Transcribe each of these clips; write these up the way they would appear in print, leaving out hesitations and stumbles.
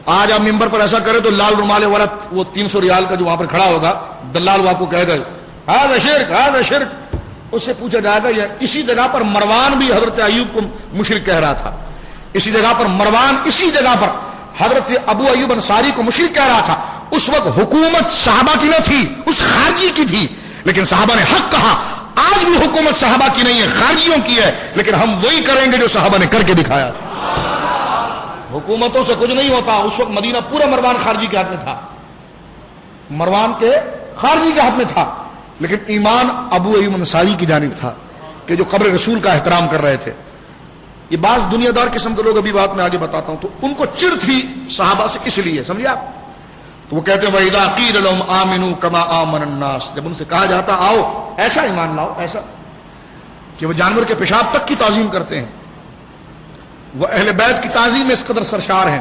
آج آپ ممبر پر ایسا کرے تو لال رومالے والا وہ 300 ریال کا جو وہاں پر کھڑا ہوگا دلال وہ آپ کو کہے گا ہاذا شرک ہاذا شرک. اس سے پوچھا جائے گا یہ اسی جگہ پر مروان بھی حضرت ایوب کو مشرک کہہ رہا تھا. اسی جگہ پر مروان اسی جگہ پر حضرت ابو ایوب انصاری کو مشرک کہہ رہا تھا. اس وقت حکومت صحابہ کی نہ تھی, اس خارجی کی تھی, لیکن صحابہ نے حق کہا. آج بھی حکومت صحابہ کی نہیں ہے, خارجیوں کی ہے, لیکن ہم وہی کریں گے جو صحابہ نے کر کے دکھایا تھا. حکومتوں سے کچھ نہیں ہوتا. اس وقت مدینہ پورا مروان خارجی کے ہاتھ میں تھا, مروان کے خارجی کے ہاتھ میں تھا, لیکن ایمان ابو ایوب انصاری کی جانب تھا کہ جو قبر رسول کا احترام کر رہے تھے. یہ بعض دنیا دار قسم کے لوگ, ابھی بات میں آگے بتاتا ہوں, تو ان کو چڑ تھی صحابہ سے اس لیے, سمجھے آپ, تو وہ کہتے ہیں وَإِذَا قِيلَ لَهُمْ آمِنُوا كَمَا آمَنَ النَّاسُ, جب ان سے کہا جاتا آؤ ایسا ایمان لاؤ, ایسا کہ وہ جانور کے پیشاب تک کی تعظیم کرتے ہیں, وہ اہل بیت کی تعظیم میں اس قدر سرشار ہیں,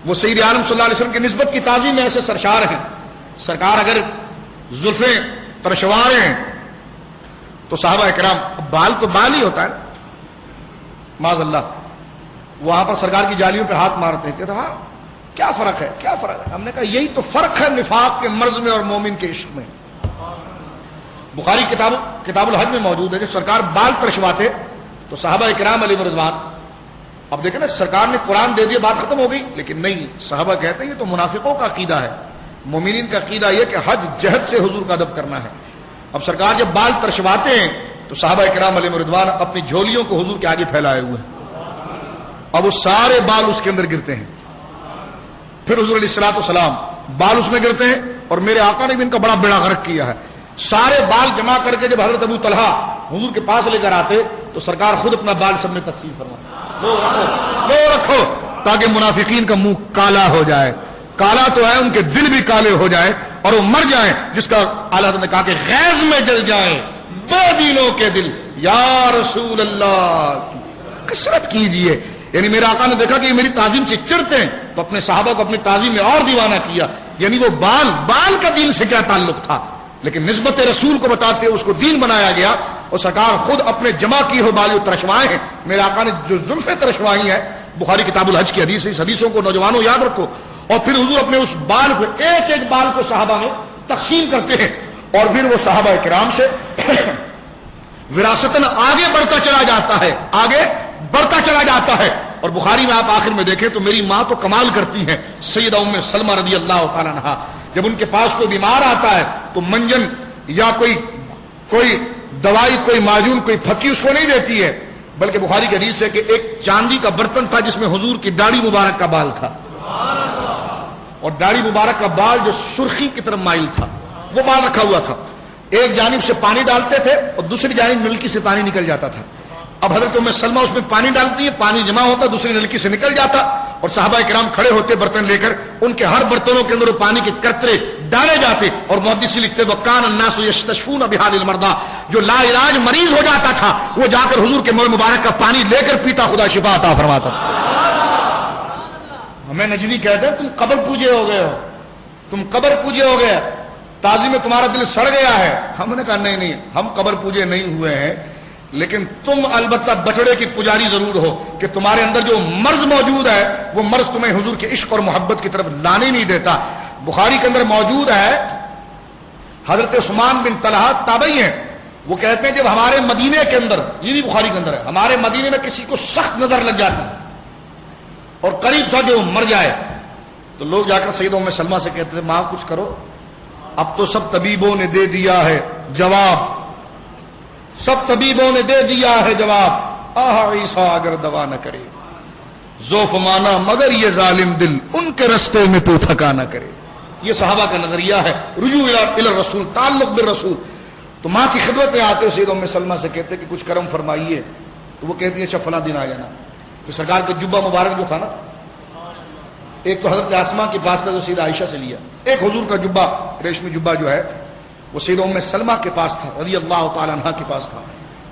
وہ سید عالم صلی اللہ علیہ وسلم کی نسبت کی تعظیم میں ایسے سرشار ہیں. سرکار اگر زلفیں ترشوارے ہیں تو صحابہ کرام, بال تو بال ہی ہوتا ہے معاذ اللہ, وہاں پر سرکار کی جالیوں پہ ہاتھ مارتے ہیں, کہتے ہاں کیا فرق ہے, کیا فرق ہے. ہم نے کہا یہی تو فرق ہے نفاق کے مرض میں اور مومن کے عشق میں. بخاری کتاب الحج میں موجود ہے, جب سرکار بال ترشواتے تو صحابہ کرام علیہ رضوان, اب دیکھیں نا سرکار نے قرآن دے دیا بات ختم ہو گئی, لیکن نہیں, صحابہ کہتے ہیں یہ تو منافقوں کا عقیدہ ہے, مومنین کا عقیدہ یہ کہ حج جہد سے حضور کا ادب کرنا ہے. اب سرکار جب بال ترشواتے ہیں تو صحابہ کرام علیہ رضوان اپنی جھولیوں کو حضور کے آگے پھیلائے ہوئے ہیں, اب وہ سارے بال اس کے اندر گرتے ہیں. پھر حضور علیہ الصلوۃ والسلام بال اس میں گرتے ہیں, اور میرے آقا نے بھی ان کا بڑا بیڑا غرق کیا ہے. سارے بال جمع کر کے جب حضرت ابو طلحہ حضور کے پاس لے کر آتے تو سرکار خود اپنا بال سب میں تقسیم فرماتے, لو رکھو تاکہ منافقین کا منہ کالا ہو جائے. کالا تو ہے, ان کے دل بھی کالے ہو جائیں اور وہ مر جائیں, جس کا اعلیٰ حضرت نے کہا کہ غیظ میں جل جائیں بے دینوں کے دل. یا رسول اللہ کی کثرت کیجئے. یعنی میرے آقا نے دیکھا کہ یہ میری تعظیم سے چڑھتے ہیں تو اپنے صحابہ کو اپنی تعظیم میں اور دیوانہ کیا. یعنی وہ بال کا دین سے کیا تعلق تھا, لیکن نسبت رسول کو بتاتے اس کو دین بنایا گیا, اور سرکار خود اپنے جمع کیے ہوئے بال ترشوائے ہیں. میرے آقا نے جو زلفیں ترشوائی ہیں, بخاری کتاب الحج کی حدیث ہے, اس حدیثوں کو نوجوانوں یاد رکھو. اور پھر حضور اپنے اس بال کو ایک ایک بال کو صحابہ میں تقسیم کرتے ہیں, اور پھر وہ صحابہ کرام سے وراثتاً آگے بڑھتا چلا جاتا ہے, آگے بڑھتا چلا جاتا ہے. اور بخاری میں آپ آخر میں دیکھیں تو میری ماں تو کمال کرتی ہیں, سیدہ ام سلمہ رضی اللہ تعالیٰ عنہا, جب ان کے پاس کوئی بیمار آتا ہے تو منجن یا کوئی دوائی, کوئی معجون, کوئی پھکی اس کو نہیں دیتی ہے, بلکہ بخاری کی حدیث ہے کہ ایک چاندی کا برتن تھا جس میں حضور کی داڑھی مبارک کا بال تھا, اور داڑھی مبارک کا بال جو سرخی کی طرف مائل تھا وہ بال رکھا ہوا تھا. ایک جانب سے پانی ڈالتے تھے اور دوسری جانب نلکی سے پانی نکل جاتا تھا. اب حضرت ام سلمہ اس میں پانی ڈالتی ہے, پانی جمع ہوتا, دوسری نلکی سے نکل جاتا, اور صحابہ کرام کھڑے ہوتے برتن لے کر, ان کے ہر برتنوں کے اندر وہ پانی کے قطرے ڈالے جاتے. اور محدثی لکھتے وَكَانَ النَّاسُ يَسْتَشْفُونَ بِهَذِهِ الْمَرْضَىٰ, جو لا علاج مریض ہو جاتا تھا وہ جا کر حضور کے منہ مبارک کا پانی لے کر پیتا, خدا شفا عطا فرماتا. ہمیں نجدی کہتے ہیں تم قبر پوجے ہو گئے ہو, تم قبر پوجے ہو گئے, تعظیم میں تمہارا دل سڑ گیا ہے. ہم نے کہا نہیں, ہم قبر پوجے نہیں ہوئے ہیں, لیکن تم البتہ بچڑے کی پجاری ضرور ہو کہ تمہارے اندر جو مرض موجود ہے وہ مرض تمہیں حضور کے عشق اور محبت کی طرف لانے نہیں دیتا. بخاری کے اندر موجود ہے, حضرت عثمان بن طلحہ تابعی ہیں, وہ کہتے ہیں جب ہمارے مدینے کے اندر, یہ بھی بخاری کے اندر ہے, ہمارے مدینے میں کسی کو سخت نظر لگ جاتی اور قریب تھا کہ وہ مر جائے, تو لوگ جا کر سیدہ ام سلمہ سے کہتے تھے ماں کچھ کرو, اب تو سب طبیبوں نے دے دیا ہے جواب, سب طبیبوں نے دے دیا ہے جواب, عیسیٰ اگر دوا نہ کرے ذوف مانا مگر یہ ظالم دل ان کے رستے میں تو تھکا نہ کرے. یہ صحابہ کا نظریہ ہے, رجوع الی الرسول, تعلق بالرسول. تو ماں کی خدمت میں آتے سیدہ ام سلمہ سے کہتے کہ کچھ کرم فرمائیے, تو وہ کہتی ہے اچھا فلاں دن آ جانا. تو سرکار کا جبہ مبارک جو تھا نا, ایک تو حضرت آسماء کے پاس تھا جو سیدہ عائشہ سے لیا, ایک حضور کا جبہ, ریشمی جبہ جو ہے وہ سیدہ ام سلمہ کے پاس تھا رضی اللہ تعالیٰ عنہ کے پاس تھا.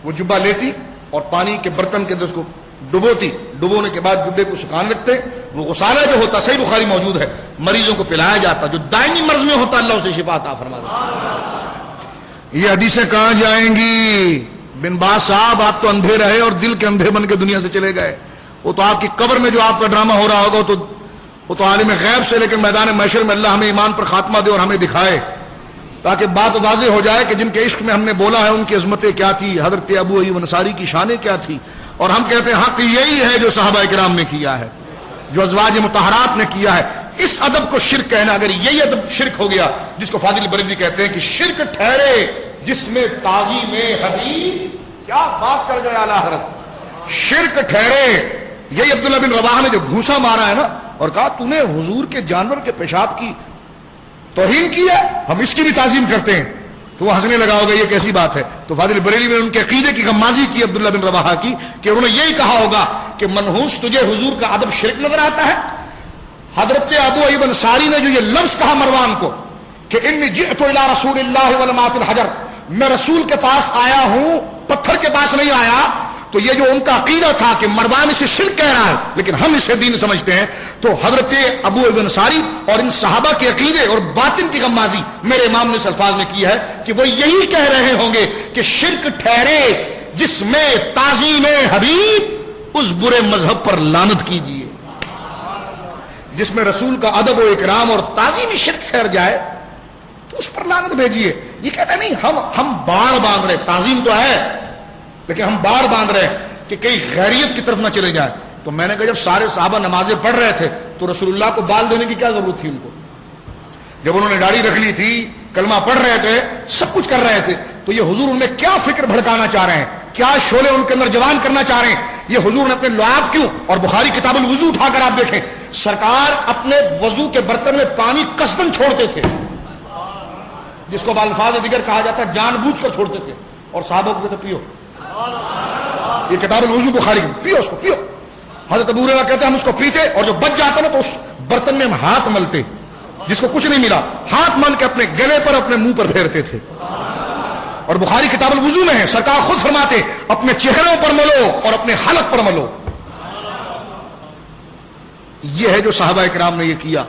وہ جبہ لیتی اور پانی کے برتن کے اندر اس کو ڈبوتی, ڈبونے کے بعد جبے کو سکھانے لگتے, وہ غسالہ جو ہوتا, صحیح بخاری موجود ہے, مریضوں کو پلایا جاتا, جو دائمی مرض میں ہوتا اللہ اسے شفا عطا فرماتا. یہ حدیثیں کہاں جائیں گی؟ بن باز صاحب آپ تو اندھے رہے اور دل کے اندھے بن کے دنیا سے چلے گئے. وہ تو آپ کی قبر میں جو آپ کا ڈرامہ ہو رہا ہوگا تو وہ تو عالم غیب سے، لیکن میدان محشر میں اللہ ہمیں ایمان پر خاتمہ دے اور ہمیں دکھائے، تاکہ بات واضح ہو جائے کہ جن کے عشق میں ہم نے بولا ہے ان کی عظمتیں کیا تھی، حضرت ابو ایوب انصاری کی شانیں کیا تھی، اور ہم کہتے ہیں حق یہی ہے جو صحابہ کرام نے کیا ہے، جو ازواج مطہرات نے کیا ہے۔ اس ادب کو شرک کہنا، اگر یہی ادب شرک ہو گیا، جس کو فاضل بریلوی کہتے ہیں کہ شرک ٹھہرے جس میں تعظیم حبیب، کیا بات کر گئے اعلیٰ حضرت، شرک ٹھہرے۔ یہی عبداللہ بن رواحہ نے جو گھوسا مارا ہے نا اور کہا تو نے حضور کے جانور کے پیشاب کی توہین کی ہے، ہم اس کی بھی تعظیم کرتے ہیں، تو وہ ہنسنے لگا ہوگا یہ کیسی بات ہے۔ تو فاضل بریلوی نے ان کے عقیدے کی غمازی کی عبداللہ بن رواحہ کی، کہ انہوں نے یہی کہا ہوگا کہ منحوس تجھے حضور کا ادب شرک نظر آتا ہے۔ حضرت ابو ایوب انصاری نے جو یہ لفظ کہا مروان کو کہ انی جئت الی رسول اللہ ولمات الحجر، میں رسول کے پاس آیا ہوں، پتھر کے پاس نہیں آیا، تو یہ جو ان کا عقیدہ تھا کہ مروان اسے شرک کہہ رہا ہے لیکن ہم اسے دین سمجھتے ہیں، تو حضرت ابو ایوب انصاری اور ان صحابہ کے عقیدے اور باطن کی غمازی میرے امام نے اس الفاظ میں کی ہے کہ وہ یہی کہہ رہے ہوں گے کہ شرک ٹھہرے جس میں تعظیم حبیب، اس برے مذہب پر لعنت کیجیے جس میں رسول کا ادب و اکرام اور تعظیم شرک ٹھہر جائے تو اس پر لعنت بھیجیے۔ یہ کہتا نہیں ہم باڑ باندھ رہے، تعظیم تو ہے لیکن ہم باڑ باندھ رہے کہ کئی غیریت کی طرف نہ چلے جائیں۔ تو میں نے کہا جب سارے صحابہ نمازیں پڑھ رہے تھے تو رسول اللہ کو بال دینے کی کیا ضرورت تھی ان کو؟ جب انہوں نے داڑھی رکھ لی تھی، کلمہ پڑھ رہے تھے، سب کچھ کر رہے تھے، تو یہ حضور ان میں کیا فکر بھڑکانا چاہ رہے ہیں، کیا شعلے ان کے اندر جوان کرنا چاہ رہے ہیں؟ یہ حضور نے اپنے لعاب کیوں، اور بخاری کتاب الوضو اٹھا کر آپ دیکھیں، سرکار اپنے وضو کے برتن میں پانی قصدن چھوڑتے تھے، جس کو بالفاظ دیگر کہا جاتا ہے جان بوجھ کر چھوڑتے تھے، اور صحابہ کو کہتے پیو، یہ کتاب الوضو بخاری، پیو اس کو پیو۔ حضرت ابو ہریرہ کہتے ہیں ہم اس کو پیتے اور جو بچ جاتا نا تو اس برتن میں ہم ہاتھ ملتے، جس کو کچھ نہیں ملا ہاتھ مل کے اپنے گلے پر اپنے منہ پر پھیرتے تھے۔ اور بخاری کتاب الوضو میں ہے، سرکار خود فرماتے اپنے چہروں پر ملو اور اپنے حلق پر ملو۔ یہ ہے جو صحابہ کرام نے یہ کیا۔